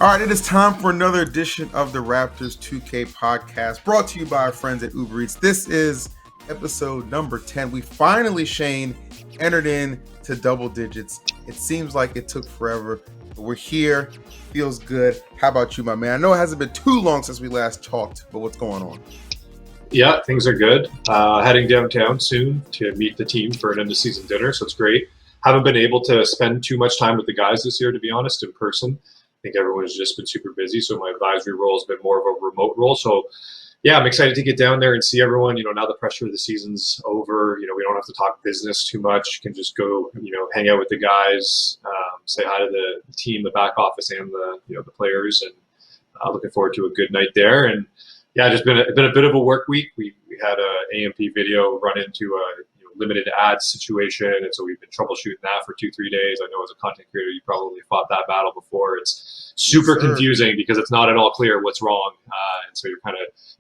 All right, it is time for another edition of the Raptors 2K podcast, brought to you by our friends at Uber Eats. This is episode number 10. We finally, Shane, entered into double digits. It seems like it took forever, but we're here. Feels good. How about you, my man? I know it hasn't been too long since we last talked, but what's going on? Yeah, things are good. Heading downtown soon to meet the team for an end-of-season dinner, so it's great. Haven't been able to spend too much time with the guys this year, to be honest, in person. I think everyone's just been super busy, so my advisory role has been more of a remote role. So, yeah, I'm excited to get down there and see everyone. Now the pressure of the season's over. We don't have to talk business too much. Can just go, hang out with the guys, say hi to the team, the back office, and the players, and looking forward to a good night there. And yeah, just been a bit of a work week. We had a AMP video run into a limited ads situation, and so we've been troubleshooting that for 2-3 days. I know as a content creator, you probably fought that battle before. It's super confusing because it's not at all clear what's wrong, and so you're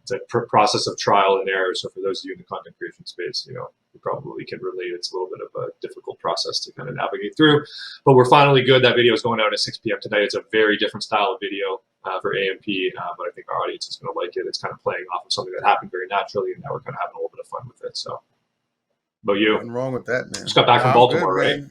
it's a process of trial and error. So for those of you in the content creation space, you probably can relate. It's a little bit of a difficult process to kind of navigate through, but we're finally good. That video is going out at 6 p.m. tonight. It's a very different style of video for AMP, but I think our audience is going to like it. It's kind of playing off of something that happened very naturally, and now we're kind of having a little bit of fun with it. So. About you? Nothing wrong with that, man. Just got back from Baltimore, good, right?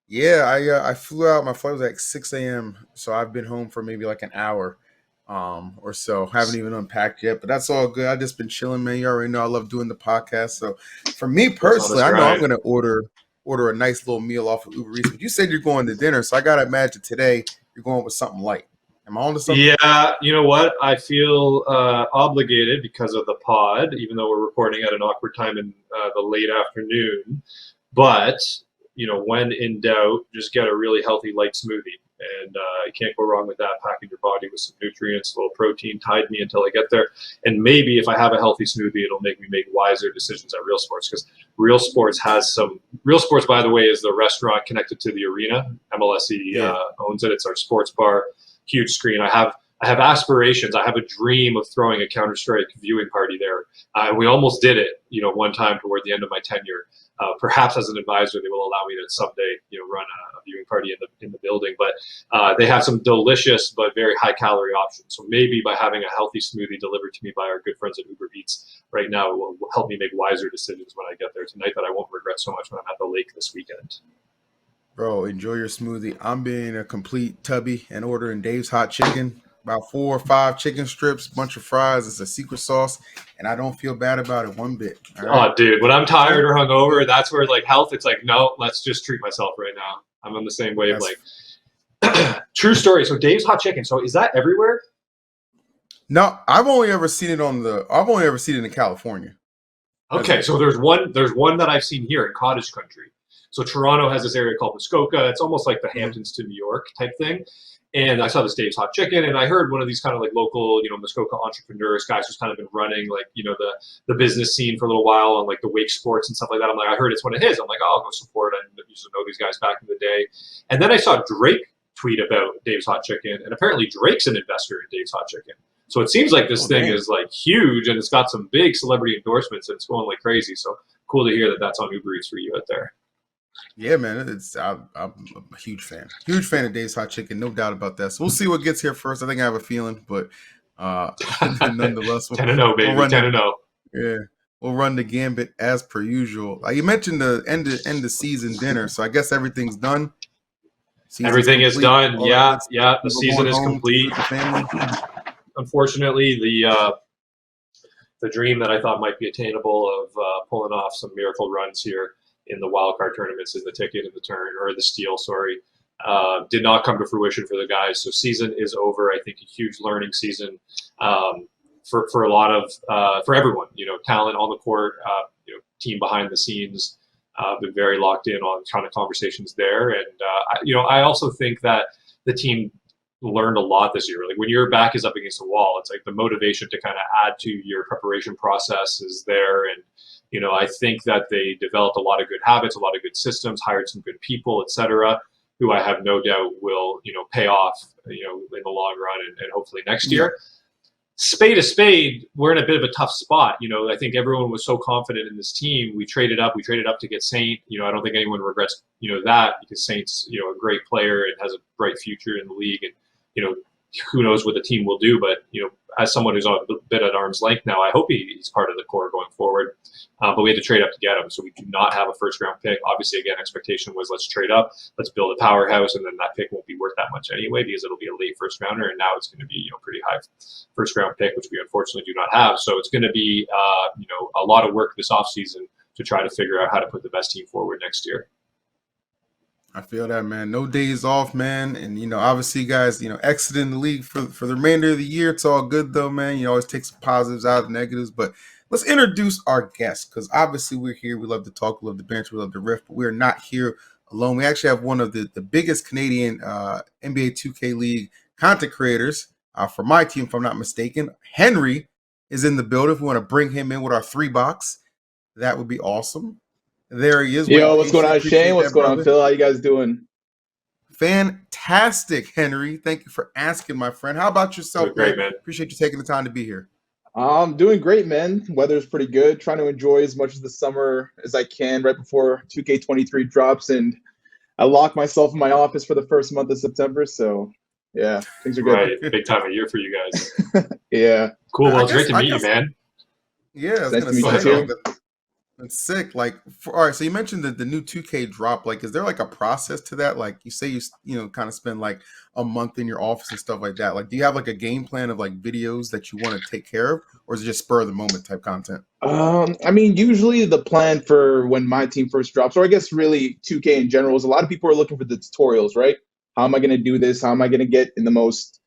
Yeah, I flew out. My flight was like 6 a.m. So I've been home for maybe like an hour or so. Haven't even unpacked yet, but that's all good. I've just been chilling, man. You already know I love doing the podcast. So for me personally, I know I'm going to order a nice little meal off of Uber Eats. But you said you're going to dinner, so I got to imagine today you're going with something light. Am I on to something? Yeah, you know what? I feel obligated because of the pod, even though we're recording at an awkward time in the late afternoon. But, when in doubt, just get a really healthy light smoothie. And you can't go wrong with that, packing your body with some nutrients, a little protein, tide me until I get there. And maybe if I have a healthy smoothie, it'll make me make wiser decisions at Real Sports, because Real Sports, by the way, is the restaurant connected to the arena. MLSE owns it. It's our sports bar. Huge screen. I have aspirations. I have a dream of throwing a Counter-Strike viewing party there. We almost did it, one time toward the end of my tenure. Perhaps as an advisor, they will allow me to someday, run a viewing party in the building. But they have some delicious but very high-calorie options. So maybe by having a healthy smoothie delivered to me by our good friends at Uber Eats right now, it will help me make wiser decisions when I get there tonight that I won't regret so much when I'm at the lake this weekend. Bro, enjoy your smoothie. I'm being a complete tubby and ordering Dave's Hot Chicken. About 4 or 5 chicken strips, bunch of fries. It's a secret sauce, and I don't feel bad about it one bit. Right? Oh, dude, when I'm tired or hungover, that's where health. It's like, no, let's just treat myself right now. I'm on the same wave. True story. So Dave's Hot Chicken. So is that everywhere? No, I've only ever seen it in California. Okay, so there's one that I've seen here in Cottage Country. So Toronto has this area called Muskoka. It's almost like the Hamptons to New York type thing. And I saw this Dave's Hot Chicken, and I heard one of these kind of local, Muskoka entrepreneurs, guys who's kind of been running the business scene for a little while on the wake sports and stuff like that. I'm like, I heard it's one of his. I'm like, oh, I'll go support. I used to know these guys back in the day. And then I saw Drake tweet about Dave's Hot Chicken, and apparently Drake's an investor in Dave's Hot Chicken. So it seems like this thing is huge, and it's got some big celebrity endorsements, and it's going like crazy. So cool to hear that that's on Uber Eats for you out there. Yeah, man, I'm a huge fan of Dave's Hot Chicken, no doubt about that. So we'll see what gets here first. I think I have a feeling, but nonetheless, 10-0, baby, 10-0. Yeah, we'll run the gambit as per usual. You mentioned the end of season dinner, so I guess everything's done. Everything is done. Yeah. The season is complete. Unfortunately, the dream that I thought might be attainable of pulling off some miracle runs here in the wildcard tournaments, in the ticket, in the turn, or the steal, did not come to fruition for the guys. So season is over. I think a huge learning season for a lot of for everyone. Talent on the court, team behind the scenes. Been very locked in on kind of conversations there, and I also think that the team learned a lot this year. When your back is up against the wall, it's the motivation to kind of add to your preparation process is there, and I think that they developed a lot of good habits, a lot of good systems, hired some good people, etc., who I have no doubt will, pay off, in the long run and hopefully next year. Spade to spade, we're in a bit of a tough spot. I think everyone was so confident in this team. We traded up to get Saint. I don't think anyone regrets, that, because Saint's, a great player and has a bright future in the league. And, who knows what the team will do. But as someone who's on a bit at arm's length now, I hope he's part of the core going forward. But we had to trade up to get him, so we do not have a first-round pick. Obviously, again, expectation was let's trade up, let's build a powerhouse, and then that pick won't be worth that much anyway because it'll be a late first-rounder, and now it's going to be pretty high first-round pick, which we unfortunately do not have. So it's going to be a lot of work this offseason to try to figure out how to put the best team forward next year. I feel that, man. No days off, man. And, obviously, guys, exiting the league for the remainder of the year. It's all good, though, man. You always take some positives out of the negatives. But let's introduce our guest because obviously we're here. We love to talk. We love to bench. We love to riff. But we're not here alone. We actually have one of the biggest Canadian NBA 2K League content creators for my team, if I'm not mistaken. Henry is in the building. If we want to bring him in with our 3-box, that would be awesome. There he is. Yo, what's going on, Shane? What's going on, Phil? How you guys doing? Fantastic, Henry. Thank you for asking, my friend. How about yourself, great, man? Appreciate you taking the time to be here. I'm doing great, man. Weather's pretty good. Trying to enjoy as much of the summer as I can right before 2K23 drops, and I lock myself in my office for the first month of September. So, yeah, things are good. Right, big time of year for you guys. Yeah. Cool. Well, it's great to meet you, man. Yeah, I was nice gonna to meet you. It's sick. Like, all right. So you mentioned that the new 2K drop. Like, is there like a process to that? Like, you say you kind of spend like a month in your office and stuff like that. Like, do you have like a game plan of like videos that you want to take care of, or is it just spur of the moment type content? I mean, usually the plan for when my team first drops, or I guess really 2K in general, is a lot of people are looking for the tutorials, right? How am I going to do this? How am I going to get in the most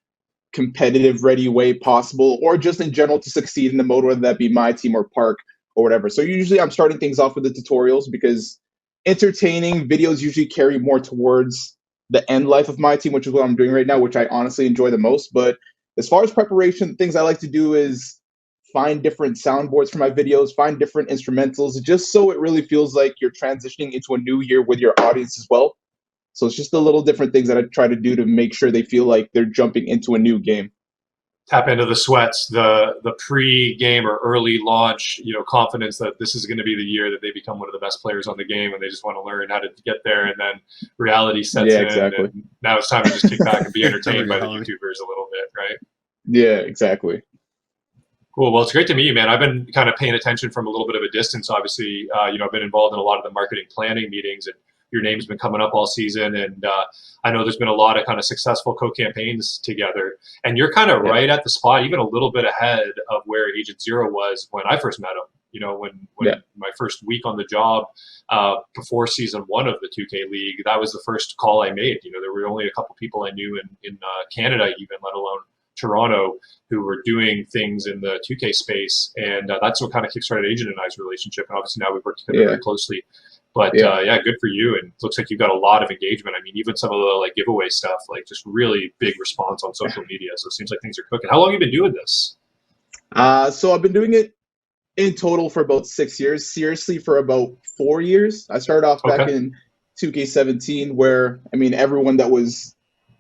competitive, ready way possible, or just in general to succeed in the mode, whether that be my team or Park or whatever. So usually I'm starting things off with the tutorials because entertaining videos usually carry more towards the end life of my team, which is what I'm doing right now, which I honestly enjoy the most. But as far as preparation, things I like to do is find different soundboards for my videos, find different instrumentals, just so it really feels like you're transitioning into a new year with your audience as well. So it's just the little different things that I try to do to make sure they feel like they're jumping into a new game. Tap into the sweats, the pre-game or early launch, confidence that this is going to be the year that they become one of the best players on the game, and they just want to learn how to get there. And then reality sets in, exactly. And now it's time to just kick back and be entertained by the YouTubers a little bit, right? Yeah, exactly. Cool. Well, it's great to meet you, man. I've been kind of paying attention from a little bit of a distance. Obviously, I've been involved in a lot of the marketing planning meetings, and your name's been coming up all season. And I know there's been a lot of kind of successful co-campaigns together. And you're kind of right at the spot, even a little bit ahead of where Agent Zero was when I first met him. When my first week on the job before season 1 of the 2K League, that was the first call I made. There were only a couple people I knew in Canada, even, let alone Toronto, who were doing things in the 2K space. And that's what kind of kickstarted Agent and I's relationship. And obviously now we've worked together very closely. But good for you. And it looks like you've got a lot of engagement. I mean, even some of the like giveaway stuff, like just really big response on social media. So it seems like things are cooking. How long have you been doing this? So I've been doing it in total for about 6 years. Seriously, for about 4 years. I started off back in 2K17, where, I mean, everyone that was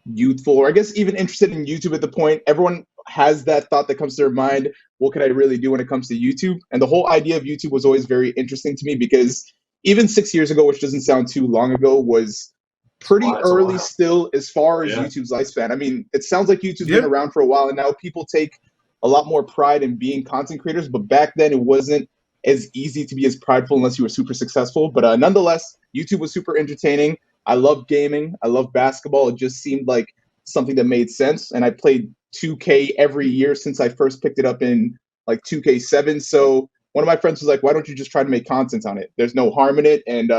youthful, or I guess even interested in YouTube at the point, everyone has that thought that comes to their mind, what could I really do when it comes to YouTube? And the whole idea of YouTube was always very interesting to me because even 6 years ago, which doesn't sound too long ago, was pretty early still as far as YouTube's lifespan. I mean, it sounds like YouTube's been around for a while, and now people take a lot more pride in being content creators. But back then, it wasn't as easy to be as prideful unless you were super successful. But nonetheless, YouTube was super entertaining. I love gaming. I love basketball. It just seemed like something that made sense. And I played 2K every year since I first picked it up in like 2K7. So one of my friends was like, why don't you just try to make content on it? There's no harm in it. And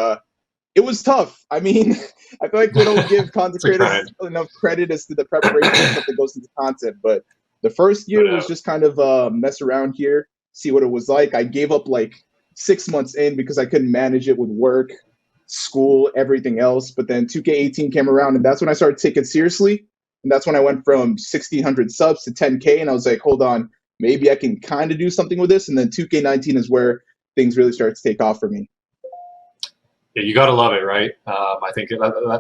it was tough. I mean, I feel like we don't give content creators enough credit as to the preparation and stuff that goes into content. But the first year was just kind of mess around here, see what it was like. I gave up like 6 months in because I couldn't manage it with work, school, everything else. But then 2K18 came around, and that's when I started taking it seriously. And that's when I went from 1,600 subs to 10K. And I was like, hold on, maybe I can kind of do something with this. And then 2K19 is where things really started to take off for me. Yeah, you got to love it, right? I think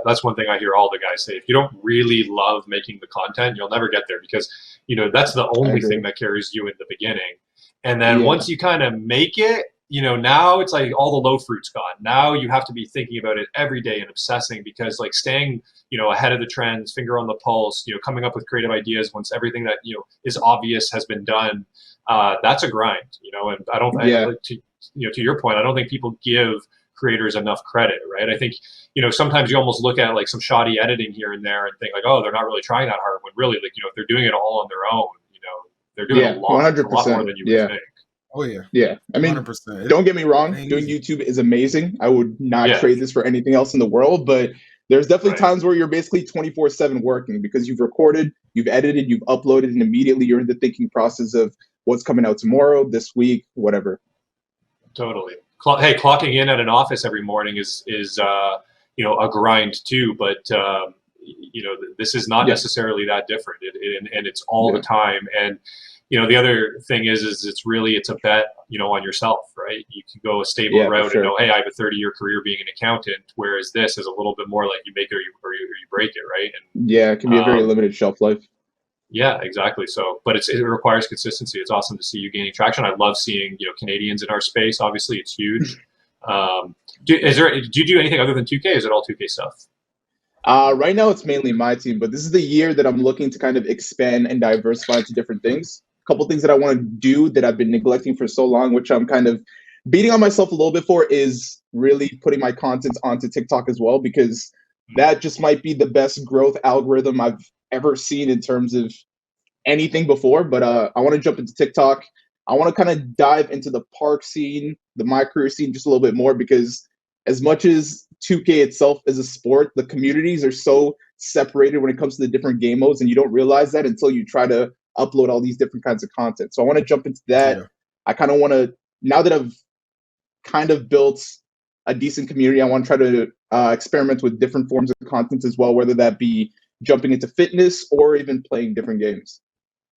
that's one thing I hear all the guys say. If you don't really love making the content, you'll never get there because, that's the only thing that carries you in the beginning. And then once you kind of make it, now it's like all the low fruit's gone. Now you have to be thinking about it every day and obsessing, because like staying, ahead of the trends, finger on the pulse, coming up with creative ideas once everything that, is obvious has been done. That's a grind, and I don't, Yeah. to your point, I don't think people give creators enough credit, right? I think, sometimes you almost look at like some shoddy editing here and there and think like, oh, they're not really trying that hard, when really, like, if they're doing it all on their own, they're doing Yeah, a lot more 100%. than you would Yeah. think. Oh yeah, Yeah. I mean, 100%. don't get me It wrong, ain't doing easy. YouTube is amazing. I would not Yeah. trade this for anything else in the world, but there's definitely Right. times where you're basically 24/7 working, because you've recorded, you've edited, you've uploaded, and immediately you're in the thinking process of what's coming out tomorrow, this week, whatever. Totally. Hey, clocking in at an office every morning is a grind too, but this is not Yeah. necessarily that different, and it's all Yeah. the time. And the other thing is it's a bet on yourself, right? You can go a stable Yeah, for route and sure. know, hey, I have a 30-year career being an accountant, whereas this is a little bit more like you make it or you break it, right? And Yeah, it can be a very limited shelf life. yeah, exactly. So, but it requires consistency. It's awesome to see you gaining traction. I love seeing Canadians in our space. Obviously, it's huge. Do you do anything other than 2K? Is it all 2K stuff? Right now, it's mainly my team, but this is the year that I'm looking to kind of expand and diversify into different things. A couple things that I want to do that I've been neglecting for so long, which I'm kind of beating on myself a little bit for, is really putting my content onto TikTok as well, because that just might be the best growth algorithm I've ever seen in terms of anything before. But I want to jump into TikTok. I want to kind of dive into the park scene, the my career scene, just a little bit more, because as much as 2K itself is a sport, the communities are so separated when it comes to the different game modes, and you don't realize that until you try to upload all these different kinds of content. So I want to jump into that. Yeah. I kind of want to, now that I've kind of built a decent community, I want to try to experiment with different forms of content as well, whether that be jumping into fitness or even playing different games.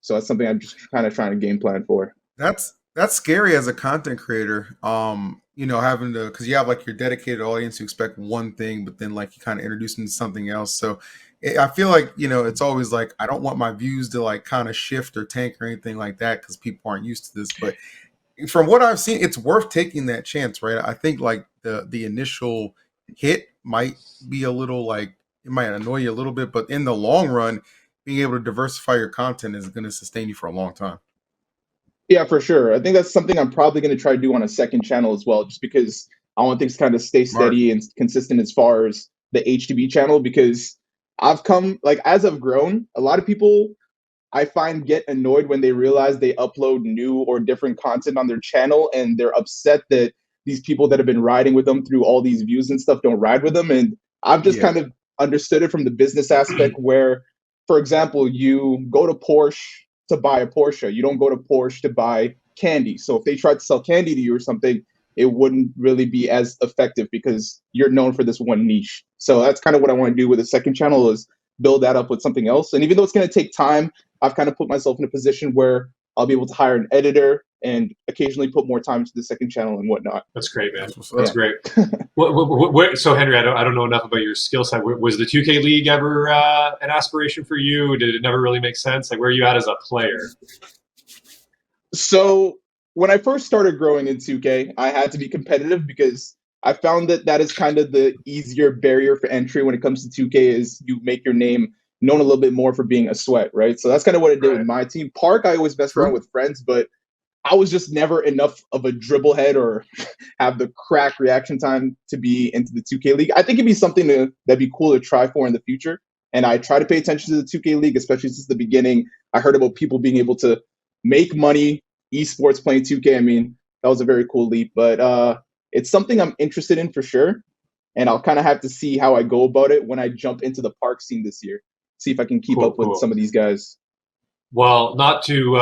So that's something I'm just kind of trying to game plan for. That's scary as a content creator. Having to, because you have like your dedicated audience who expect one thing, but then like you kind of introduce them to something else. So I feel like it's always like I don't want my views to like kind of shift or tank or anything like that because people aren't used to this. But from what I've seen, it's worth taking that chance, right? I think like the initial hit might be a little like it might annoy you a little bit, but in the long run, being able to diversify your content is going to sustain you for a long time. Yeah, for sure. I think that's something I'm probably going to try to do on a second channel as well, just because I want things to kind of stay Smart. steady and consistent as far as the HTB channel. Because I've come, like, as I've grown, a lot of people I find get annoyed when they realize they upload new or different content on their channel, and they're upset that these people that have been riding with them through all these views and stuff don't ride with them. And I've just Yeah. kind of understood it from the business aspect where, for example, you go to Porsche to buy a Porsche. You don't go to Porsche to buy candy. So if they tried to sell candy to you or something, it wouldn't really be as effective because you're known for this one niche. So that's kind of what I want to do with the second channel, is build that up with something else. And even though it's going to take time, I've kind of put myself in a position where I'll be able to hire an editor and occasionally put more time into the second channel and whatnot. That's great, man. That's what's That's up. great. So Henry, I don't know enough about your skill set. Was the 2K League ever an aspiration for you? Did it never really make sense? Like, where are you at as a player? So when I first started growing in 2K, I had to be competitive because I found that that is kind of the easier barrier for entry when it comes to 2K, is you make your name known a little bit more for being a sweat, right? So that's kind of what I did with Right. my team. Park, I always messed around True. with friends, but I was just never enough of a dribble head or have the crack reaction time to be into the 2K League. I think it'd be something that'd be cool to try for in the future. And I try to pay attention to the 2K League, especially since the beginning. I heard about people being able to make money esports playing 2K. I mean, that was a very cool leap, but it's something I'm interested in for sure. And I'll kind of have to see how I go about it when I jump into the park scene this year. See if I can keep Cool, up with cool. some of these guys. Well, not to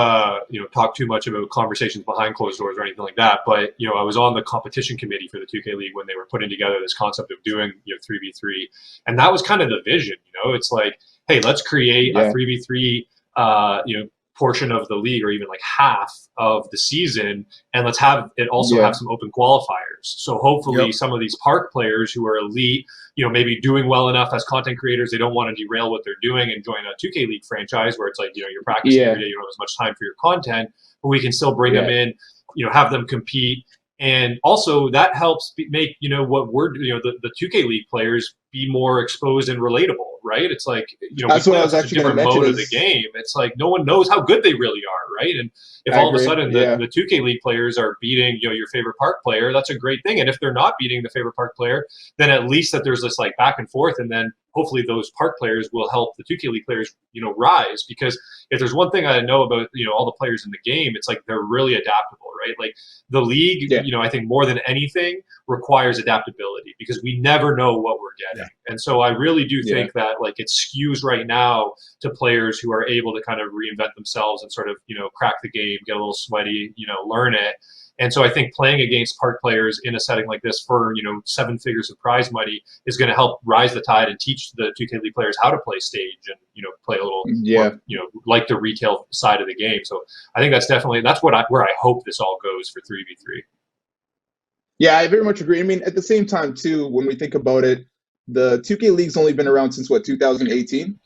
talk too much about conversations behind closed doors or anything like that, but I was on the competition committee for the 2K League when they were putting together this concept of doing 3v3, and that was kind of the vision. It's like, hey, let's create a Yeah. 3v3 portion of the league, or even like half of the season, and let's have it also Yeah. have some open qualifiers. So hopefully Yep. some of these park players who are elite, maybe doing well enough as content creators, they don't want to derail what they're doing and join a 2K League franchise where it's like, you're practicing Yeah. every day, you don't have as much time for your content, but we can still bring them in, have them compete, And also that helps make, what we're, the 2K League players be more exposed and relatable, right? It's like, we That's what play I on was such a actually going to different mention mode of the is game. It's like no one knows how good they really are, right? And if I all of a agree. sudden Yeah. the 2K League players are beating, your favorite park player, that's a great thing. And if they're not beating the favorite park player, then at least that there's this like back and forth, and then hopefully those park players will help the 2K League players, rise. Because if there's one thing I know about, all the players in the game, it's like they're really adaptable, right? Like the league, Yeah. I think more than anything requires adaptability, because we never know what we're getting. Yeah. And so I really do Yeah. think that like it skews right now to players who are able to kind of reinvent themselves and sort of, crack the game, get a little sweaty, learn it. And so I think playing against park players in a setting like this for, 7 figures of prize money is going to help rise the tide and teach the 2K League players how to play stage and, play a little Yeah. more, like the retail side of the game. So I think that's where I hope this all goes for 3v3. Yeah, I very much agree. I mean, at the same time, too, when we think about it, the 2K League's only been around since 2018.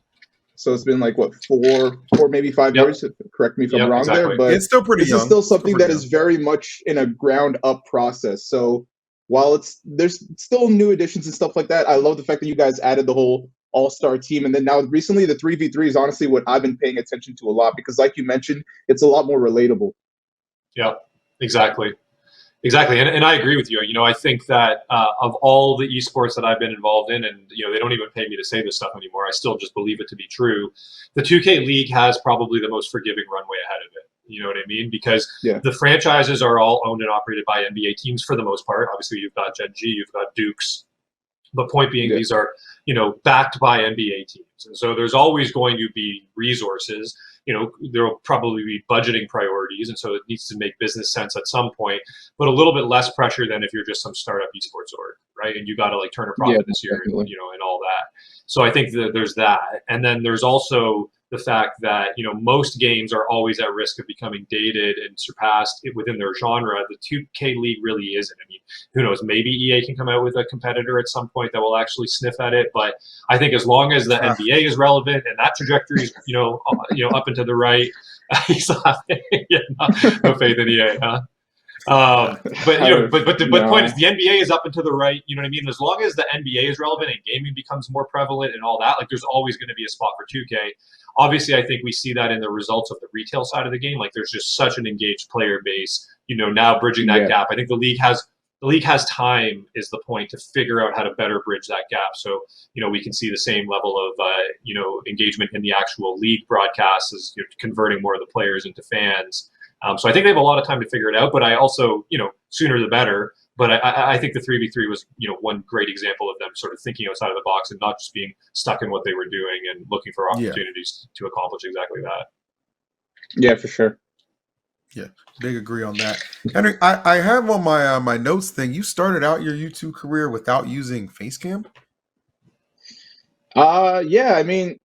So it's been like what, four maybe 5 years. Correct me if I'm Yep, wrong there, exactly. but It's still pretty this is young. still something that is very much in a ground up process. So while there's still new additions and stuff like that, I love the fact that you guys added the whole all-star team, and then now recently the 3v3 is honestly what I've been paying attention to a lot, because like you mentioned, it's a lot more relatable. Yeah, exactly. Exactly, and I agree with you. I think that of all the esports that I've been involved in, and they don't even pay me to say this stuff anymore, I still just believe it to be true. The 2K League has probably the most forgiving runway ahead of it. You know what I mean? Because Yeah. the franchises are all owned and operated by NBA teams for the most part. Obviously, you've got Gen G, you've got Dukes, but point being, Yeah. these are backed by NBA teams, and so there's always going to be resources. There will probably be budgeting priorities, and so it needs to make business sense at some point, but a little bit less pressure than if you're just some startup esports org, right? And you got to like turn a profit Yeah, this year, definitely. and all that. So I think that there's that, and then there's also the fact that most games are always at risk of becoming dated and surpassed within their genre. The 2K League really isn't. I mean, who knows? Maybe EA can come out with a competitor at some point that will actually sniff at it. But I think as long as the NBA is relevant and that trajectory is up and to the right, he's laughing. Yeah, no faith in EA, huh? But the point is the NBA is up and to the right. You know what I mean? As long as the NBA is relevant and gaming becomes more prevalent and all that, like there's always going to be a spot for 2K. Obviously, I think we see that in the results of the retail side of the game. Like there's just such an engaged player base. Now bridging that gap. I think the league has time, is the point, to figure out how to better bridge that gap. So we can see the same level of engagement in the actual league broadcasts as converting more of the players into fans. So I think they have a lot of time to figure it out, but I also, sooner the better. But I think the 3v3 was, one great example of them sort of thinking outside of the box and not just being stuck in what they were doing and looking for opportunities to accomplish exactly that. Yeah, for sure. Yeah, big agree on that. Henry, I have on my my notes thing, you started out your YouTube career without using Facecam? Yeah, I mean,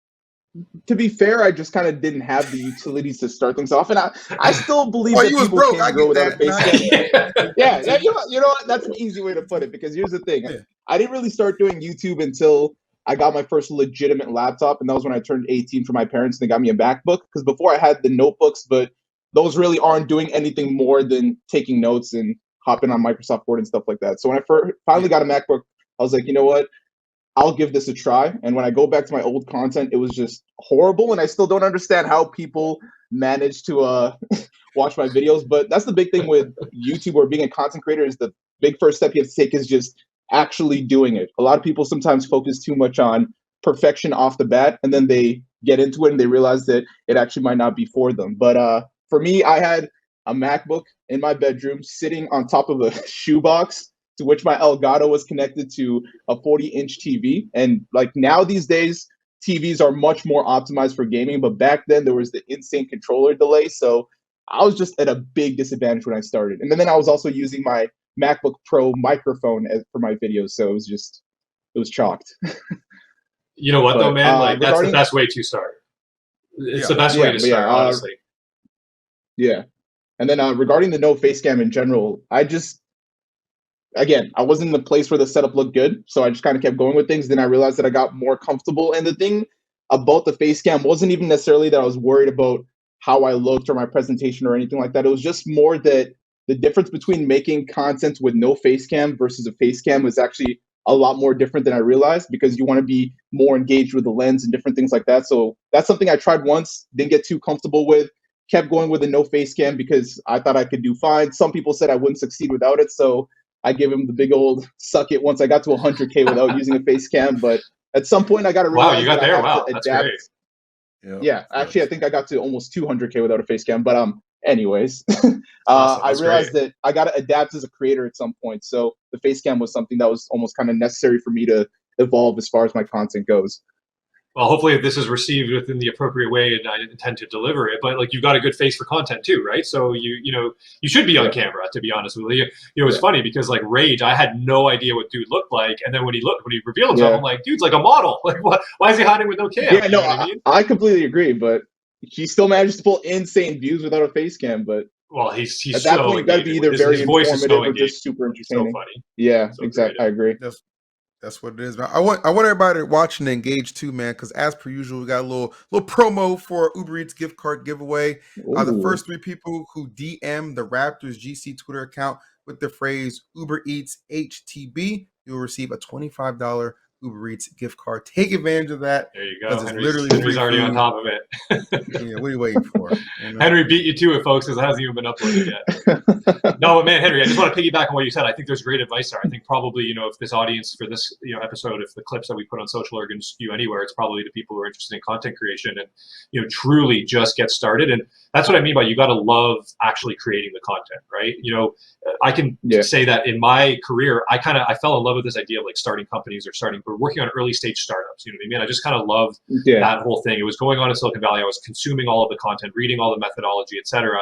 to be fair, I just kind of didn't have the utilities to start things off, and I still believe that you was people broke. can I grow get without a that. face cam. Yeah, you know what? That's an easy way to put it, because here's the thing. Yeah. I didn't really start doing YouTube until I got my first legitimate laptop, and that was when I turned 18 for my parents, and they got me a MacBook, because before I had the notebooks, but those really aren't doing anything more than taking notes and hopping on Microsoft Word and stuff like that. So when I finally got a MacBook, I was like, you know what? I'll give this a try. And when I go back to my old content, it was just horrible. And I still don't understand how people manage to watch my videos. But that's the big thing with YouTube or being a content creator, is the big first step you have to take is just actually doing it. A lot of people sometimes focus too much on perfection off the bat, and then they get into it and they realize that it actually might not be for them. But for me, I had a MacBook in my bedroom sitting on top of a shoebox, to which my Elgato was connected to a 40-inch TV. And like now these days, TVs are much more optimized for gaming, but back then there was the insane controller delay. So I was just at a big disadvantage when I started. And then I was also using my MacBook Pro microphone for my videos. So it was chalked. You know what, though, man? Like that's the best way to start. It's the best way to start, honestly. Yeah. And then regarding the no face cam in general, again, I wasn't in the place where the setup looked good, so I just kind of kept going with things. Then I realized that I got more comfortable. And the thing about the face cam wasn't even necessarily that I was worried about how I looked or my presentation or anything like that. It was just more that the difference between making content with no face cam versus a face cam is actually a lot more different than I realized, because you want to be more engaged with the lens and different things like that. So that's something I tried once, didn't get too comfortable with, kept going with a no face cam because I thought I could do fine. Some people said I wouldn't succeed without it, so I gave him the big old suck it once I got to 100K without using a face cam. But at some point, I got to Wow, you realize got that I there. have to Wow, that's adapt. great. Yeah, actually, I think I got to almost 200K without a face cam. But anyways, Awesome. I That's realized great. that I got to adapt as a creator at some point. So the face cam was something that was almost kind of necessary for me to evolve as far as my content goes. Well, hopefully this is received within the appropriate way, and I intend to deliver it. But like, you've got a good face for content too, right? So you should be on Yeah. camera. To be honest with you, it was Yeah. funny because like Rage, I had no idea what dude looked like, and then when he revealed himself, Yeah. I'm like, dude's like a model. Like, what? Why is he hiding with no cam? Yeah, You no, know what I mean? I completely agree. But he still managed to pull insane views without a face cam. But Well, he's at that so point, you got to be engaging. either His very voice is so informative or engaging. just super He's so entertaining. funny. Yeah, So exactly. creative. I agree. That's what it is, man. I want everybody watching to engage too, man. Because as per usual, we got a little promo for Uber Eats gift card giveaway. The Ooh. first 3 people who DM the Raptors GC Twitter account with the phrase Uber Eats HTB, you'll receive a $25 Uber Eats gift card. Take advantage of that There you because go. it's Henry's literally free already on food. top of it. Yeah, what are you waiting for? You know? Henry beat you to it, folks, because it hasn't even been uploaded yet. No, but man, Henry, I just want to piggyback on what you said. I think there's great advice there. I think probably, if this audience for this, episode, if the clips that we put on social are going to skew anywhere, it's probably the people who are interested in content creation and, truly just get started. And that's what I mean by you got to love actually creating the content, right? I can say that in my career, I fell in love with this idea of like starting companies or working on early stage startups. You know what I mean? I just kind of loved that whole thing. It was going on in Silicon Valley. I was consuming all of the content, reading all the methodology, etc.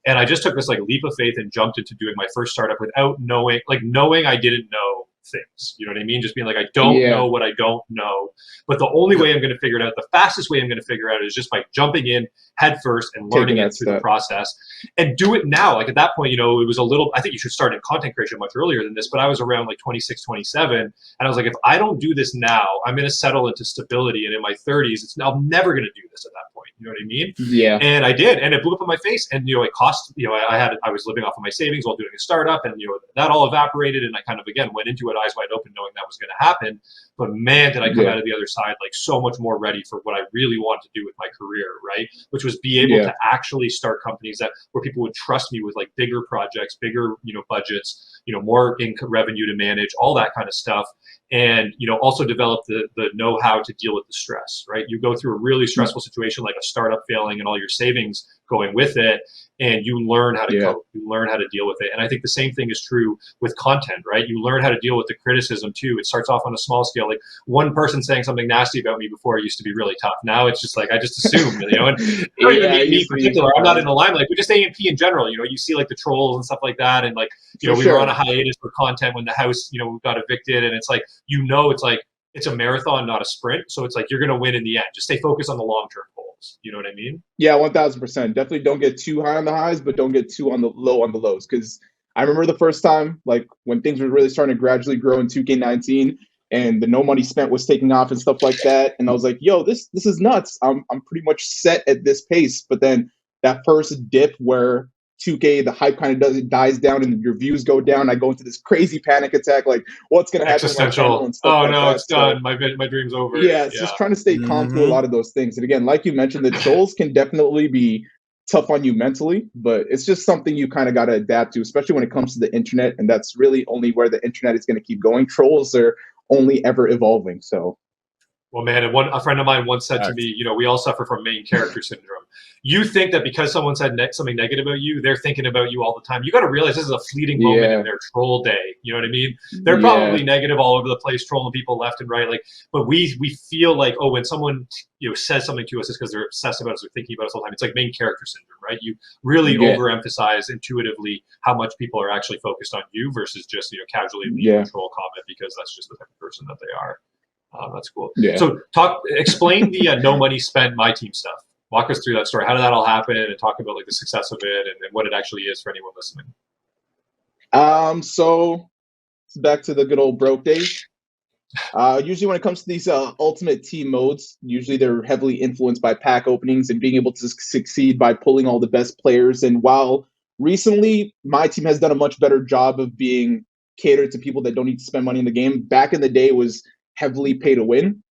And I just took this like leap of faith and jumped into doing my first startup without knowing I didn't know things. You know what I mean? Just being like, I don't know what I don't know. But the only way I'm going to figure it out, the fastest way I'm going to figure it out is just by jumping in head first and learning it through the process and do it now. Like at that point, it was a little, I think you should start in content creation much earlier than this, but I was around like 26, 27. And I was like, if I don't do this now, I'm going to settle into stability. And in my 30s, I'm never going to do this at that point. You know what I mean? Yeah. And I did. And it blew up in my face. And, it cost, I was living off of my savings while doing a startup, and, that all evaporated. And I kind of, again, went into it eyes wide open, knowing that was going to happen. But man, did I come out of the other side like so much more ready for what I really want to do with my career, right? Which was be able to actually start companies where people would trust me with like bigger projects, bigger, budgets, more income revenue to manage, all that kind of stuff. And, also develop the know-how to deal with the stress, right? You go through a really stressful situation like a startup failing and all your savings going with it, and you learn how to cope, you learn how to deal with it. And I think the same thing is true with content, right? You learn how to deal with the criticism too. It starts off on a small scale, like one person saying something nasty about me before used to be really tough. Now it's just like, I just assume, and not even me in particular, I'm not in the limelight, but just AMP in general, you see like the trolls and stuff like that. And like, we were on a hiatus for content when the house, got evicted, and it's like, it's like, it's a marathon, not a sprint. So it's like, you're going to win in the end. Just stay focused on the long-term goals. You know what I mean? Yeah, 1000%. Definitely don't get too high on the highs, but don't get too on the lows. Because I remember the first time, like when things were really starting to gradually grow in 2K19, and the no money spent was taking off and stuff like that. And I was like, yo, this is nuts. I'm pretty much set at this pace. But then that first dip where 2K, the hype kind of dies down and your views go down, I go into this crazy panic attack, like what's going to happen with my channel and stuff like that. Oh no, it's done. My dream's over. Yeah, it's just trying to stay calm through a lot of those things. And again, like you mentioned, the trolls can definitely be tough on you mentally, but it's just something you kind of got to adapt to, especially when it comes to the internet. And that's really only where the internet is going to keep going. Trolls are only ever evolving. So, well, man, and a friend of mine once said to me, we all suffer from main character syndrome. You think that because someone said something negative about you, they're thinking about you all the time. You got to realize this is a fleeting moment in their troll day. You know what I mean? They're probably negative all over the place, trolling people left and right. Like, but we feel like, oh, when someone says something to us, it's because they're obsessed about us or thinking about us all the time. It's like main character syndrome, right? You really overemphasize intuitively how much people are actually focused on you versus just casually leaving a troll comment because that's just the type of person that they are. That's cool. Yeah. So explain the no money spent my team stuff. Walk us through that story. How did that all happen, and talk about like the success of it and what it actually is for anyone listening. So back to the good old broke days. Usually when it comes to these ultimate team modes, usually they're heavily influenced by pack openings and being able to succeed by pulling all the best players. And while recently, my team has done a much better job of being catered to people that don't need to spend money in the game. Back in the day, it was heavily pay to win.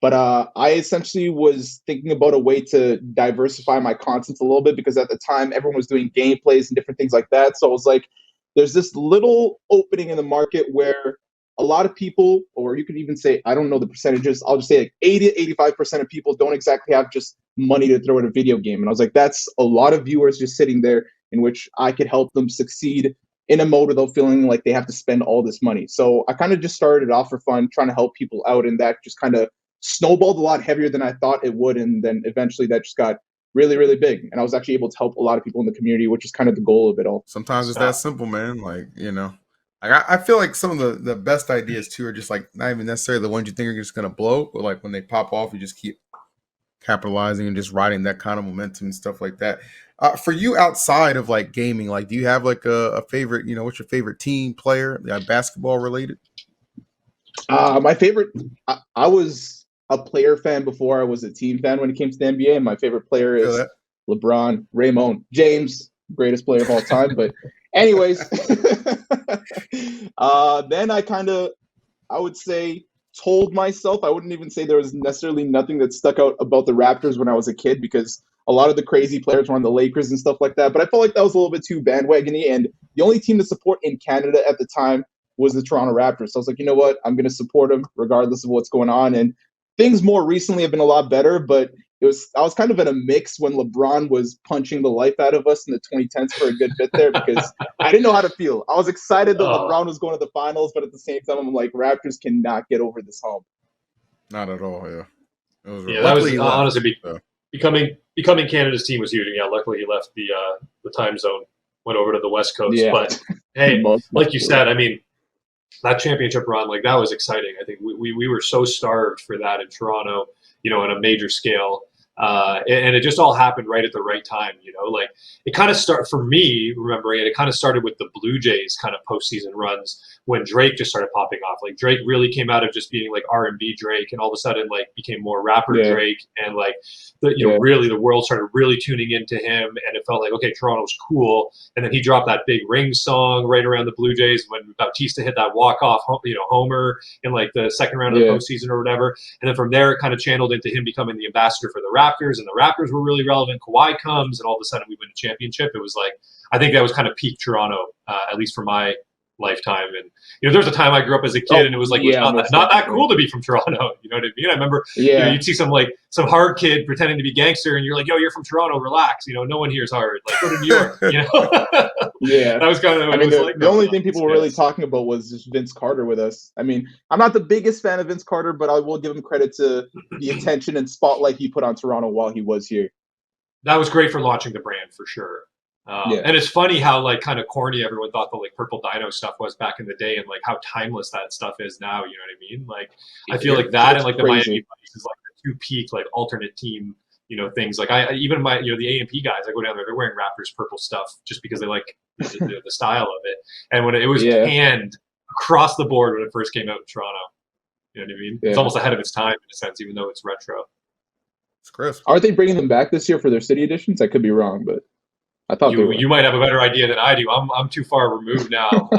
But I essentially was thinking about a way to diversify my content a little bit because at the time everyone was doing gameplays and different things like that. So I was like, there's this little opening in the market where a lot of people, or you could even say, I don't know the percentages, I'll just say like 80 to 85% of people don't exactly have just money to throw at a video game. And I was like, that's a lot of viewers just sitting there in which I could help them succeed in a mode without feeling like they have to spend all this money. So I kind of just started it off for fun, trying to help people out, and that just kind of snowballed a lot heavier than I thought it would, and then eventually that just got really, really big. And I was actually able to help a lot of people in the community, which is kind of the goal of it all. Sometimes it's that simple, man. Like, I feel like some of the best ideas too are just like not even necessarily the ones you think are just gonna blow, but like when they pop off, you just keep capitalizing and just riding that kind of momentum and stuff like that. For you, outside of like gaming, like do you have like a favorite? What's your favorite team player? Basketball related? My favorite, I was a player fan before I was a team fan when it came to the NBA. And my favorite player is LeBron, Raymond James, greatest player of all time. But anyways, then I would say, told myself, I wouldn't even say there was necessarily nothing that stuck out about the Raptors when I was a kid, because a lot of the crazy players were on the Lakers and stuff like that. But I felt like that was a little bit too bandwagony. And the only team to support in Canada at the time was the Toronto Raptors. So I was like, you know what? I'm going to support them regardless of what's going on. And things more recently have been a lot better, but I was kind of in a mix when LeBron was punching the life out of us in the 2010s for a good bit there, because I didn't know how to feel. I was excited that LeBron was going to the finals, but at the same time, I'm like, Raptors cannot get over this hump. Not at all, yeah. That was honestly becoming Canada's team was huge. And yeah, luckily he left the time zone, went over to the West Coast. Yeah. But hey, like you said, I mean, that championship run, like that was exciting. I think we were so starved for that in Toronto, on a major scale. And it just all happened right at the right time, like it kind of for me, remembering it kind of started with the Blue Jays kind of postseason runs when Drake just started popping off. Like Drake really came out of just being like R&B Drake, and all of a sudden like became more rapper Drake, and like really the world started really tuning into him, and it felt like, okay, Toronto's cool. And then he dropped that big Ring song right around the Blue Jays when Bautista hit that walk-off homer in like the second round of the postseason or whatever. And then from there it kind of channeled into him becoming the ambassador for the Raptors, and the Raptors were really relevant. Kawhi comes, and all of a sudden we win a championship. It was like, I think that was kind of peak Toronto, at least for my lifetime. And there was a time I grew up as a kid, and it was like, it was not that cool to be from Toronto. You know what I mean? I remember you'd see some hard kid pretending to be gangster, and you're like, yo, you're from Toronto, relax. No one here is hard. Like, go to New York. Yeah, that was kind of. I mean, the only thing people were really talking about was just Vince Carter with us. I mean, I'm not the biggest fan of Vince Carter, but I will give him credit to the attention and spotlight he put on Toronto while he was here. That was great for launching the brand, for sure. And it's funny how like kind of corny everyone thought the like Purple Dino stuff was back in the day, and like how timeless that stuff is now. You know what I mean? Like I feel like that and like the Miami Vice is like the two peak like alternate team things. Like I even my the A&P guys, I go down there, they're wearing Raptors purple stuff just because they like the style of it. And when it was panned across the board when it first came out in Toronto, you know what I mean? It's almost ahead of its time in a sense, even though it's retro. It's crisp. Are they bringing them back this year for their city editions? I could be wrong, but I thought you might have a better idea than I do. I'm too far removed now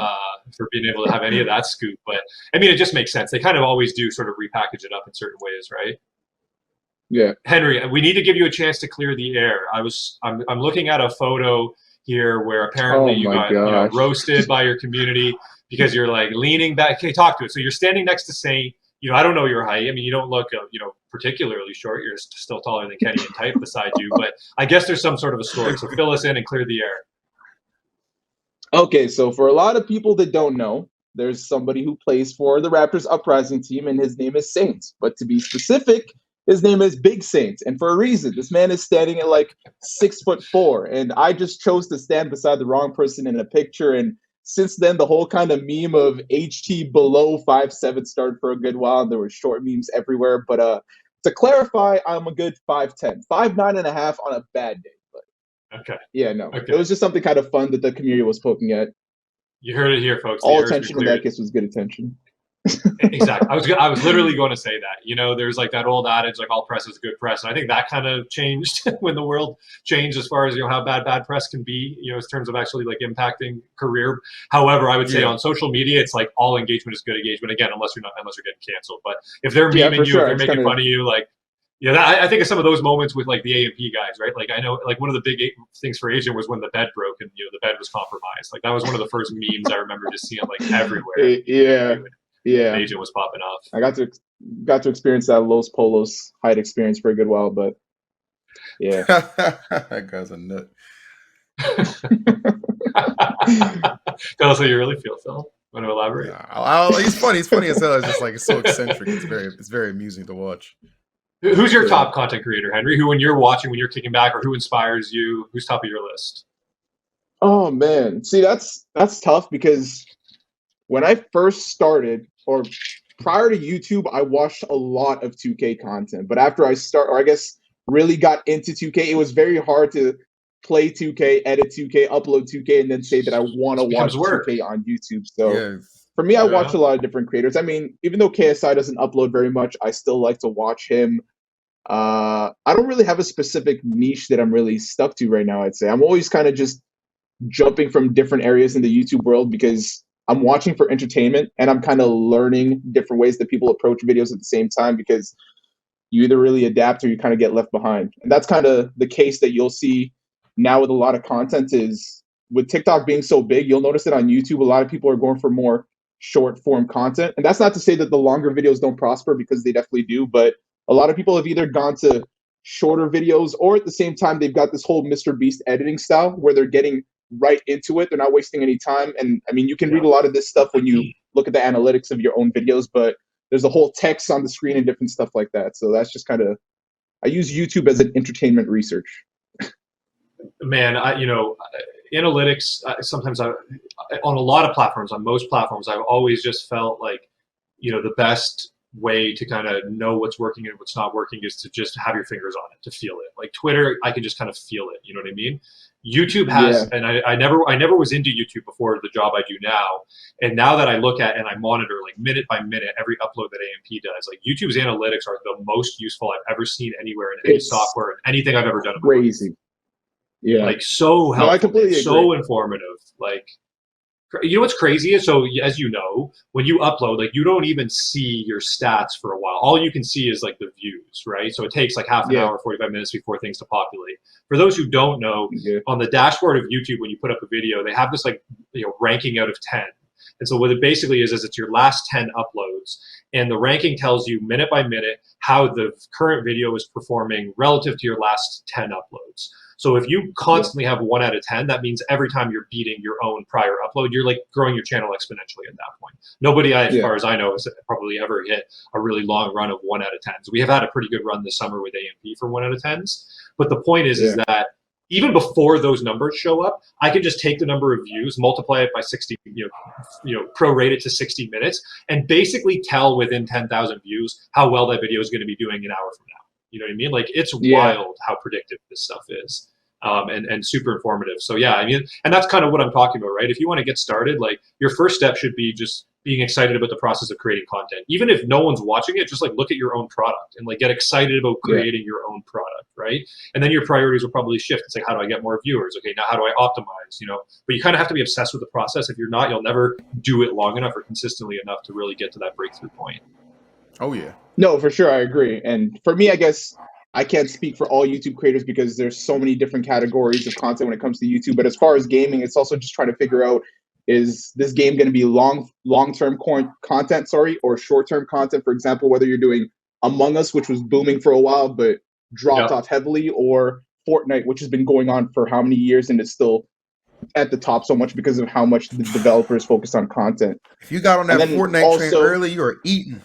for being able to have any of that scoop. But I mean, it just makes sense. They kind of always do sort of repackage it up in certain ways, right? Yeah. Henry, we need to give you a chance to clear the air. I'm looking at a photo here where apparently you got roasted by your community because you're like leaning back. Okay, talk to it. So you're standing next to Saint. I don't know your height. I mean, you don't look, particularly short. You're still taller than Kenny and type beside you. But I guess there's some sort of a story. So fill us in and clear the air. Okay, so for a lot of people that don't know, there's somebody who plays for the Raptors Uprising team, and his name is Saint. But to be specific, his name is Big Saint. And for a reason, this man is standing at like 6'4". And I just chose to stand beside the wrong person in a picture. And since then, the whole kind of meme of HT below 5'7" started for a good while. There were short memes everywhere. But to clarify, I'm a good 5'10", 5'9.5" on a bad day. But okay. Yeah, no. Okay. It was just something kind of fun that the community was poking at. You heard it here, folks. All attention in that case was good attention. Exactly. I was literally going to say that. You know, there's like that old adage, like all press is good press, and I think that kind of changed when the world changed as far as how bad press can be. In terms of actually like impacting career. However, I would say Yeah. on social media, it's like all engagement is good engagement. Again, unless you're getting canceled. But if they're Yeah, for memeing you, if sure. they're It's making kind of fun of you, like I think of some of those moments with like the A&P guys, right? Like I know, like one of the big things for Asian was when the bed broke and the bed was compromised. Like that was one of the first memes I remember just seeing like everywhere. yeah, When yeah. Asian was popping off. I got to experience that Los Polos height experience for a good while, but yeah. That guy's a nut. Tell us how you really feel, Phil. Want to elaborate? He's funny. He's funny as hell. It's just like it's so eccentric. It's very amusing to watch. Who's your top content creator, Henry? Who, when you're watching, when you're kicking back, or who inspires you? Who's top of your list? Oh man, see that's tough because when I first started, or prior to YouTube, I watched a lot of 2K content. But after I guess really got into 2K, it was very hard to play 2K, edit 2K, upload 2K, and then say that I want to It becomes watch work. 2K on YouTube. So Yeah. for me, I watch a lot of different creators. I mean, even though KSI doesn't upload very much, I still like to watch him. I don't really have a specific niche that I'm really stuck to right now, I'd say. I'm always kind of just jumping from different areas in the YouTube world because I'm watching for entertainment and I'm kind of learning different ways that people approach videos at the same time because you either really adapt or you kind of get left behind. And that's kind of the case that you'll see now with a lot of content is with TikTok being so big, you'll notice that on YouTube, a lot of people are going for more short form content. And that's not to say that the longer videos don't prosper because they definitely do, but a lot of people have either gone to shorter videos or at the same time, they've got this whole Mr. Beast editing style where they're getting right into it. They're not wasting any time. And I mean, you can read a lot of this stuff when you look at the analytics of your own videos, but there's a whole text on the screen and different stuff like that. So that's just kind of, I use YouTube as an entertainment research. Man, analytics, sometimes on a lot of platforms, on most platforms, I've always just felt like, the best way to kind of know what's working and what's not working is to just have your fingers on it, to feel it. Like Twitter, I can just kind of feel it. You know what I mean? YouTube has, and I never was into YouTube before the job I do now. And now that I look at and I monitor like minute by minute every upload that AMP does, like YouTube's analytics are the most useful I've ever seen anywhere in any software and anything I've ever done. Crazy. Yeah. Like so helpful, no, I completely so agree. informative. Like, you know what's crazy is, so as you know, when you upload, like you don't even see your stats for a while. All you can see is like the views, right? So it takes like half an hour, 45 minutes before things to populate. For those who don't know, on the dashboard of YouTube, when you put up a video, they have this like, ranking out of 10. And so what it basically is it's your last 10 uploads. And the ranking tells you minute by minute how the current video is performing relative to your last 10 uploads. So if you constantly have 1 out of 10, that means every time you're beating your own prior upload, you're like growing your channel exponentially at that point. Nobody, as far as I know, has probably ever hit a really long run of 1 out of 10s. We have had a pretty good run this summer with AMP for 1 out of 10s. But the point is that even before those numbers show up, I can just take the number of views, multiply it by 60, prorate it to 60 minutes, and basically tell within 10,000 views how well that video is going to be doing an hour from now. You know what I mean? Like it's wild how predictive this stuff is. And super informative. So yeah, I mean, and that's kind of what I'm talking about, right? If you want to get started, like your first step should be just being excited about the process of creating content. Even if no one's watching it, just like look at your own product and like get excited about creating your own product, right? And then your priorities will probably shift. It's like, how do I get more viewers? Okay, now how do I optimize? But you kind of have to be obsessed with the process. If you're not, you'll never do it long enough or consistently enough to really get to that breakthrough point. Oh yeah. No, for sure, I agree. And for me, I guess I can't speak for all YouTube creators because there's so many different categories of content when it comes to YouTube. But as far as gaming, it's also just trying to figure out, is this game going to be long-term content, or short-term content? For example, whether you're doing Among Us, which was booming for a while but dropped off heavily, or Fortnite, which has been going on for how many years and it's still at the top so much because of how much the developers focus on content. If you got on that Fortnite train early, you are eating.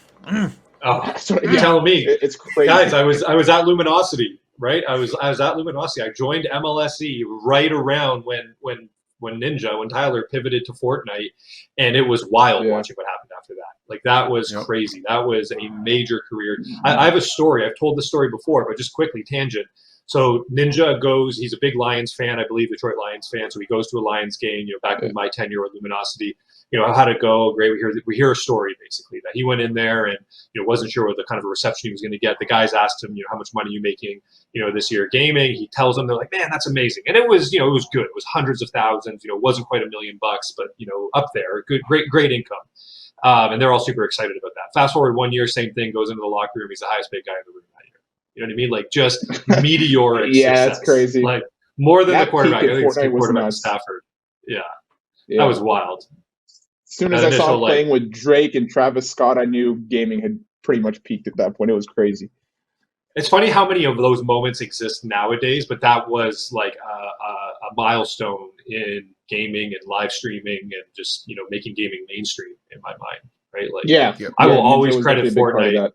Oh, you're telling me. It's crazy. Guys, I was at Luminosity, right? I was at Luminosity. I joined MLSE right around when Tyler pivoted to Fortnite, and it was wild watching what happened after that. Like that was crazy. That was a major career. I have a story. I've told this story before, but just quickly, tangent. So Ninja goes, he's a big Lions fan, I believe Detroit Lions fan. So he goes to a Lions game, back in my tenure at Luminosity. how'd it go? Great. We hear a story basically that he went in there and wasn't sure what the kind of a reception he was going to get. The guys asked him, how much money are you making, this year gaming. He tells them, they're like, man, that's amazing. And it was, it was good. It was hundreds of thousands. It wasn't quite $1 million, but up there, good, great income. And they're all super excited about that. Fast forward 1 year, same thing, goes into the locker room. He's the highest paid guy in the room that year. You know what I mean? Like just meteoric Yeah, success. that's crazy. Like more than That the quarterback. I peak in think it's the Fortnite was quarterback nuts. Stafford. Yeah, Yeah. that was wild. As soon as That I saw him initial, playing with Drake and Travis Scott, I knew gaming had pretty much peaked at that point. It was crazy. It's funny how many of those moments exist nowadays, but that was like a milestone in gaming and live streaming and just making gaming mainstream in my mind, right? Like, Yeah, I will Ninja always was credit definitely a big part of Fortnite. that.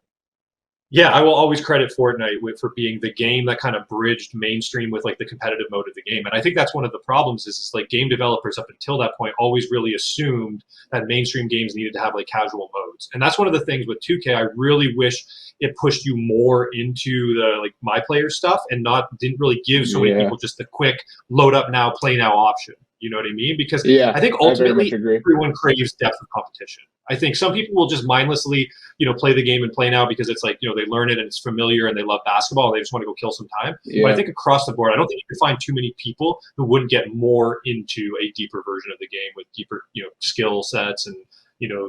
Yeah, I will always credit Fortnite for being the game that kind of bridged mainstream with like the competitive mode of the game. And I think that's one of the problems is like game developers up until that point always really assumed that mainstream games needed to have like casual modes. And that's one of the things with 2K I really wish it pushed you more into the like my player stuff and didn't really give so many people just the quick load up now, play now option. You know what I mean? Because I think ultimately everyone craves depth of competition. I think some people will just mindlessly, play the game and play now because it's like, they learn it and it's familiar and they love basketball and they just want to go kill some time. Yeah. But I think across the board, I don't think you can find too many people who wouldn't get more into a deeper version of the game with deeper, skill sets and,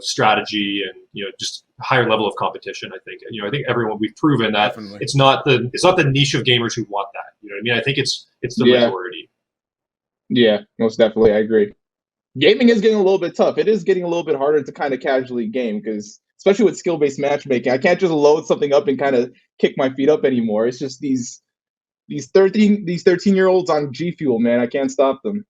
strategy and, just higher level of competition. I think, I think everyone, we've proven that Definitely. it's not the niche of gamers who want that. You know what I mean? I think it's the majority. Yeah, most definitely. I agree. Gaming is getting a little bit tough. It is getting a little bit harder to kind of casually game because, especially with skill-based matchmaking, I can't just load something up and kind of kick my feet up anymore. It's just these 13-year-olds on G Fuel, man. I can't stop them.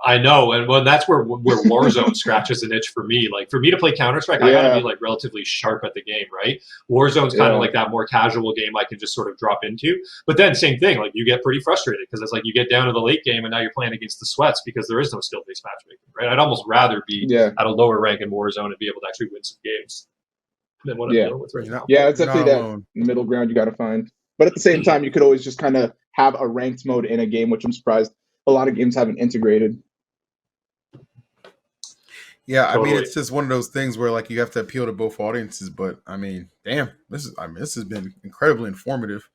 I know, and well, that's where Warzone scratches an itch for me. Like for me to play Counter-Strike, I gotta be like relatively sharp at the game, right? Warzone's kind of like that more casual game I can just sort of drop into. But then same thing, like you get pretty frustrated because it's like you get down to the late game and now you're playing against the sweats because there is no skill-based matchmaking, right? I'd almost rather be at a lower rank in Warzone and be able to actually win some games than what I'm dealing with right now. Yeah, it's definitely that middle ground you got to find. But at the same time, you could always just kind of have a ranked mode in a game, which I'm surprised a lot of games haven't integrated. Yeah, totally. I mean, it's just one of those things where like you have to appeal to both audiences. But I mean, damn, this has been incredibly informative.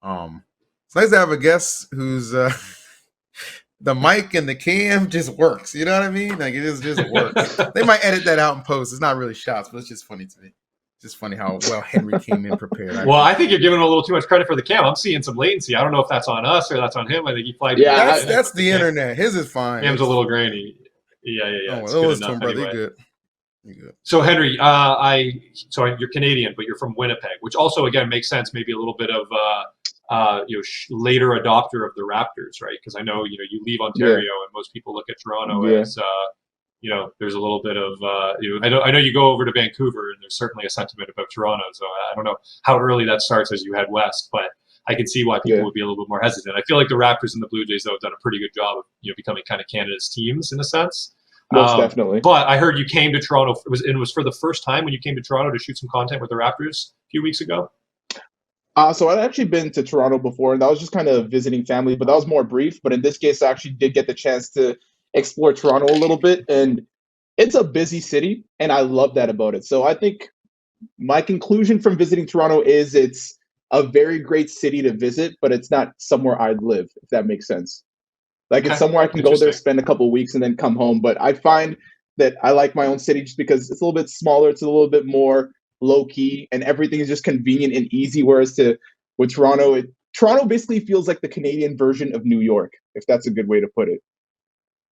It's nice to have a guest who's the mic and the cam just works. You know what I mean? Like it just works. They might edit that out in post. It's not really shots, but it's just funny to me. Just funny how well Henry came in prepared. I think you're giving a little too much credit for the cam. I'm seeing some latency. I don't know if that's on us or that's on him. I think he flagged. Yeah, that's the internet. His is fine. Cam's a little grainy. Yeah. Oh, it's good brother. Anyway. You're good. So Henry, so you're Canadian, but you're from Winnipeg, which also again makes sense. Maybe a little bit of later adopter of the Raptors, right? Because I know you leave Ontario, and most people look at Toronto as there's a little bit of I know you go over to Vancouver, and there's certainly a sentiment about Toronto. So I don't know how early that starts as you head west, but I can see why people would be a little bit more hesitant. I feel like the Raptors and the Blue Jays, though, have done a pretty good job of becoming kind of Canada's teams in a sense. Most definitely. But I heard you came to Toronto. It was for the first time when you came to Toronto to shoot some content with the Raptors a few weeks ago. So I'd actually been to Toronto before, and that was just kind of visiting family, but that was more brief. But in this case, I actually did get the chance to explore Toronto a little bit, and it's a busy city, and I love that about it. So I think my conclusion from visiting Toronto is it's a very great city to visit, but it's not somewhere I'd live, if that makes sense. Like it's somewhere I can go there, spend a couple of weeks, and then come home. But I find that I like my own city just because it's a little bit smaller, it's a little bit more low key, and everything is just convenient and easy. Whereas with Toronto, Toronto basically feels like the Canadian version of New York, if that's a good way to put it.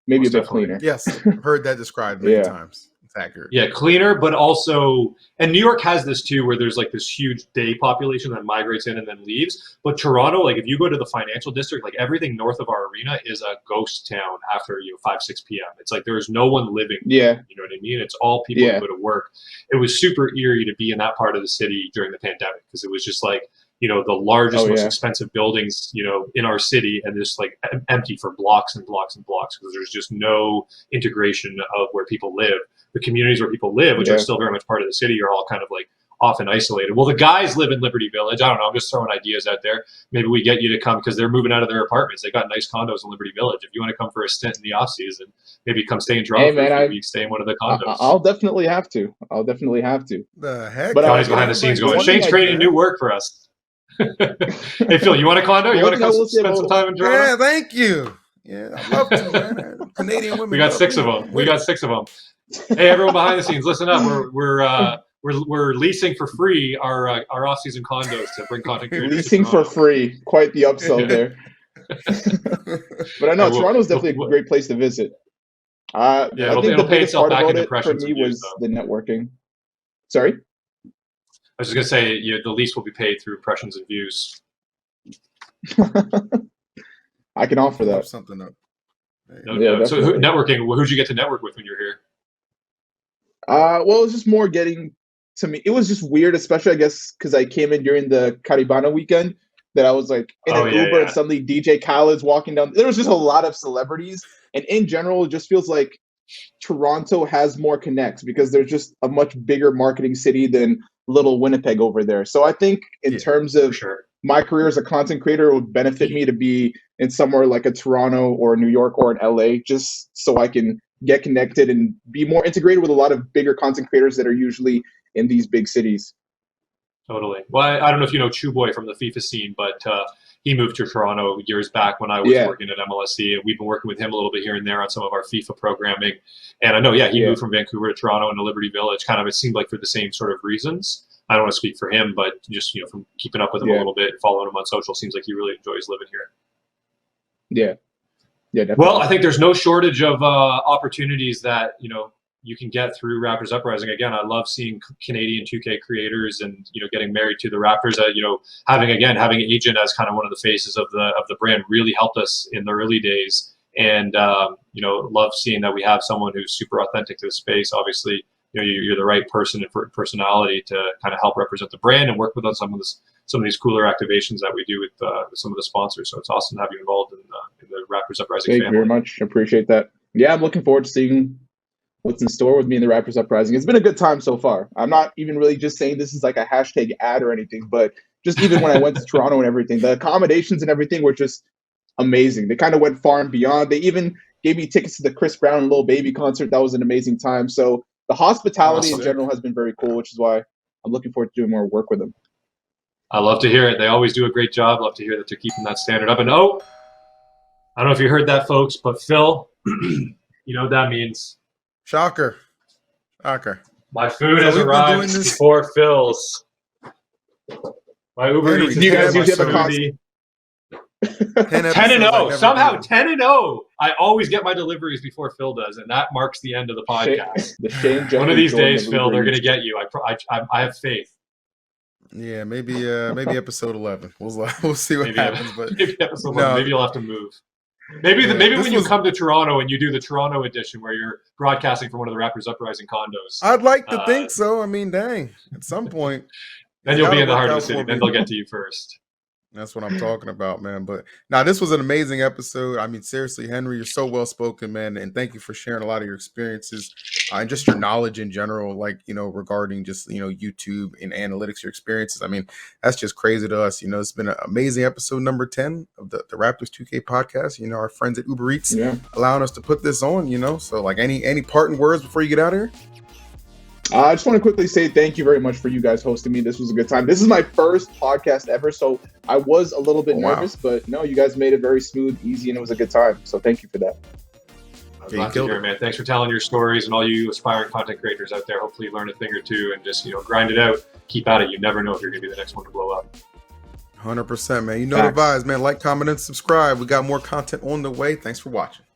Maybe a bit cleaner. Yes, I've heard that described many times. It's accurate. Yeah, cleaner, but also, and New York has this too, where there's like this huge day population that migrates in and then leaves. But Toronto, like if you go to the financial district, like everything north of our arena is a ghost town after 5-6 p.m. It's like there's no one living. Yeah, you know what I mean. It's all people who go to work. It was super eerie to be in that part of the city during the pandemic because it was just like the largest, most expensive buildings, in our city, and just like empty for blocks and blocks and blocks because there's just no integration of where people live. The communities where people live, which are still very much part of the city, are all kind of like often isolated. Well, the guys live in Liberty Village. I don't know. I'm just throwing ideas out there. Maybe we get you to come because they're moving out of their apartments. They got nice condos in Liberty Village. If you want to come for a stint in the off season, maybe come stay in Toronto Hey, for man, a few weeks, stay in one of the condos. I'll definitely have to. The heck? But, Johnny's behind the scenes going, one thing Shane's I creating did- new work for us. Hey, Phil, you want a condo? You One want to thing I come will say spend some time in Toronto? Yeah, thank you. Yeah, I'd love to, man. Canadian women. We got love 6 of me. them. We got 6 of them. Hey, everyone behind the scenes, listen up. We're leasing for free our off-season condos to bring content creators. Leasing for free. Quite the upsell there. But I know Toronto's definitely a great place to visit. I think it'll the pay biggest itself part back about in it for impressions me and views, was though. the networking. Sorry? I was just going to say, the lease will be paid through impressions and views. I can offer Look that. something up. No Yeah, doubt. So definitely. networking, who'd you get to network with when you're here? Well, it was just more getting to me. It was just weird, especially I guess because I came in during the Caribana weekend. That I was like in an Uber and suddenly DJ Khaled's walking down. There was just a lot of celebrities, and in general, it just feels like Toronto has more connects because there's just a much bigger marketing city than little Winnipeg over there. So I think in terms of my career as a content creator, it would benefit me to be in somewhere like a Toronto or New York or an LA, just so I can get connected and be more integrated with a lot of bigger content creators that are usually in these big cities. Totally. Well, I don't know if you know Chew Boy from the FIFA scene, but he moved to Toronto years back when I was working at MLSC, and we've been working with him a little bit here and there on some of our FIFA programming. And I know, he moved from Vancouver to Toronto into Liberty Village, kind of, it seemed like for the same sort of reasons. I don't want to speak for him, but just, from keeping up with him a little bit, following him on social, seems like he really enjoys living here. Yeah. Yeah, definitely. Well, I think there's no shortage of opportunities that, you can get through Raptors Uprising. Again, I love seeing Canadian 2K creators and, getting married to the Raptors. Having Agent as kind of one of the faces of the brand really helped us in the early days. And, love seeing that we have someone who's super authentic to the space. Obviously, you're the right person and personality to kind of help represent the brand and work with on some of these cooler activations that we do with some of the sponsors. So it's awesome to have you involved in the Raptors Uprising family. Thank you very much. I appreciate that. Yeah, I'm looking forward to seeing what's in store with me in the Raptors Uprising. It's been a good time so far. I'm not even really just saying this is like a hashtag ad or anything, but just even when I went to Toronto and everything, the accommodations and everything were just amazing. They kind of went far and beyond. They even gave me tickets to the Chris Brown and Lil Baby concert. That was an amazing time. So the hospitality in general has been very cool, which is why I'm looking forward to doing more work with them. I love to hear it. They always do a great job. Love to hear that they're keeping that standard up. And I don't know if you heard that, folks, but Phil, you know what that means. Shocker. My food has arrived before Phil's. My Uber Eats. Do you guys usually have a cost? 10-0. Somehow 10-0. I always get my deliveries before Phil does, and that marks the end of the podcast. One of these days, Phil, they're going to get you. I have faith. Yeah, maybe episode 11. We'll see what happens. But maybe episode 11. Maybe you'll have to move. Maybe when you come to Toronto and you do the Toronto edition where you're broadcasting from one of the Raptors Uprising condos. I'd like to think so. I mean, dang, at some point. Then you'll be in the heart of the city. Then they'll get to you first. That's what I'm talking about, man. But now this was an amazing episode. I mean, seriously, Henry, you're so well spoken, man. And thank you for sharing a lot of your experiences and just your knowledge in general, like, regarding just, YouTube and analytics, your experiences. I mean, that's just crazy to us. It's been an amazing episode number 10 of the Raptors 2K podcast. Our friends at Uber Eats allowing us to put this on, So like any parting words before you get out of here? I just want to quickly say thank you very much for you guys hosting me. This was a good time. This is my first podcast ever, so I was a little bit nervous, but no, you guys made it very smooth, easy, and it was a good time. So thank you for that. I'm glad to hear it, man. Thanks for telling your stories, and all you aspiring content creators out there. Hopefully you learn a thing or two and just, grind it out. Keep at it. You never know if you're going to be the next one to blow up. 100%, man. The vibes, man. Like, comment, and subscribe. We got more content on the way. Thanks for watching.